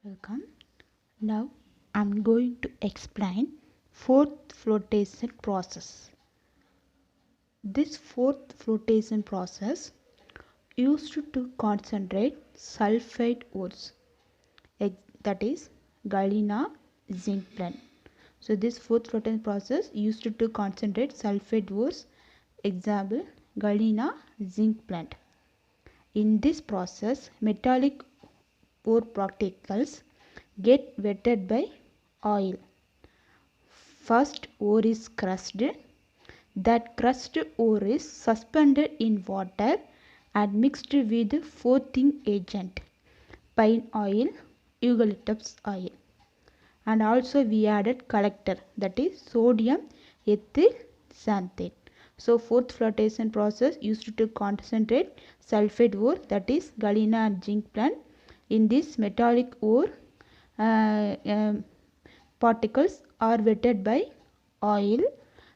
Welcome. Now I'm going to explain fourth flotation process. This fourth flotation process used to concentrate sulfide ores, that is galena zinc blende. So this fourth flotation process used to concentrate sulfide ores, example galena zinc blende. In this process, metallic ore particles get wetted by oil. First ore is crushed. That crushed ore is suspended in water and mixed with fourthing agent, pine oil, eucalyptus oil. And also we added collector, that is sodium ethyl xanthate. So fourth flotation process used to concentrate sulfide ore, that is galena and zinc blende. In this metallic ore particles are wetted by oil.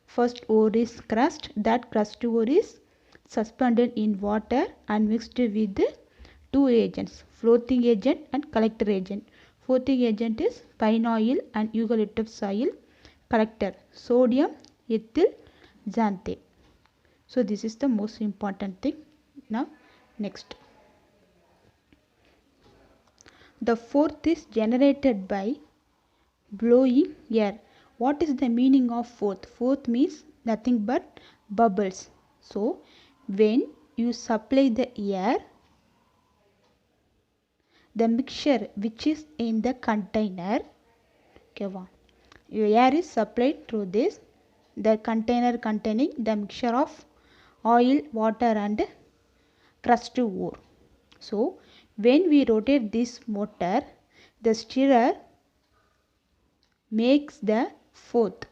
First ore is crushed. That crushed ore is suspended in water and mixed with two agents, floating agent and collector agent. Floating agent is pine oil and eucalyptus oil. Collector sodium ethyl xanthate. So this is the most important thing. Now next. The fourth is generated by blowing air. What is the meaning of fourth? Fourth means nothing but bubbles. So when you supply the air, the mixture which is in the container, air is supplied through this, the container containing the mixture of oil, water and crushed ore. So when we rotate this motor, the stirrer makes the fourth.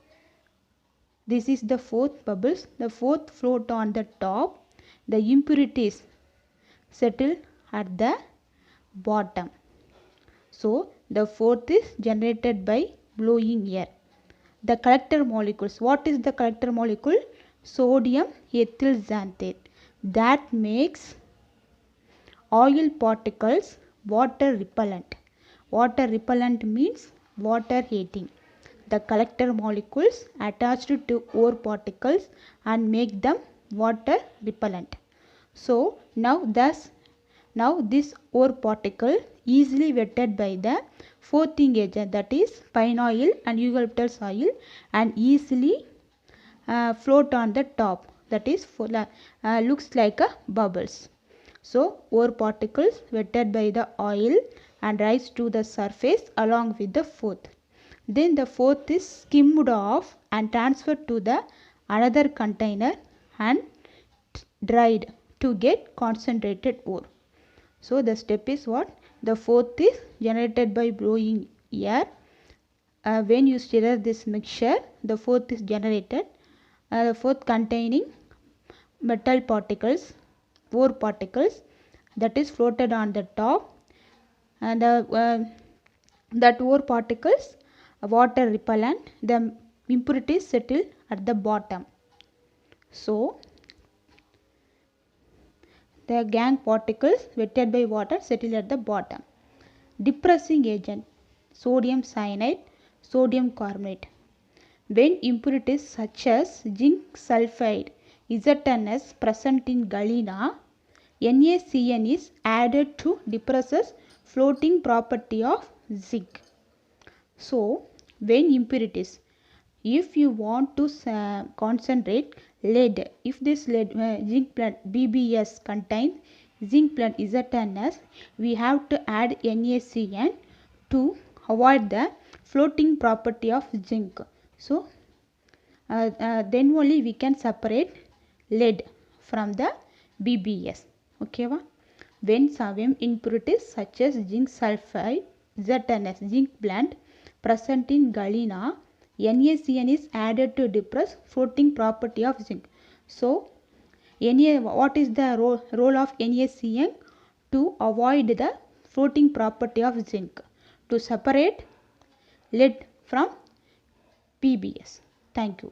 This is the fourth bubbles. The fourth float on the top. The impurities settle at the bottom. So the fourth is generated by blowing air. The collector molecules. What is the collector molecule? Sodium ethyl xanthate. That makes oil particles water repellent. Water repellent means water hating. The collector molecules attached to ore particles and make them water repellent. So now this ore particle easily wetted by the fourthing agent, that is pine oil and eucalyptus oil, and easily float on the top, that is looks like a bubbles. So ore particles wetted by the oil and rise to the surface along with the fourth. Then the fourth is skimmed off and transferred to the another container and dried to get concentrated ore. So the step is what? The fourth is generated by blowing air. When you stir this mixture, the fourth is generated. The fourth containing metal particles, ore particles, that is floated on the top, and that ore particles water repellent, the impurities settle at the bottom. So the gang particles wetted by water settle at the bottom. Depressing agent, sodium cyanide, sodium carbonate. When impurities such as zinc sulfide ZNS present in galena, NaCN is added to depresses floating property of zinc. So when impurities, if you want to concentrate lead, if this lead zinc blende BBS contains zinc blende ZNS, we have to add NaCN to avoid the floating property of zinc. So then only we can separate lead from the BBS. Okay, when some impurities such as zinc sulfide ZNS zinc blende present in galena, NaCN is added to depress floating property of zinc. So what is the role of NaCN? To avoid the floating property of zinc, to separate lead from PBS. Thank you.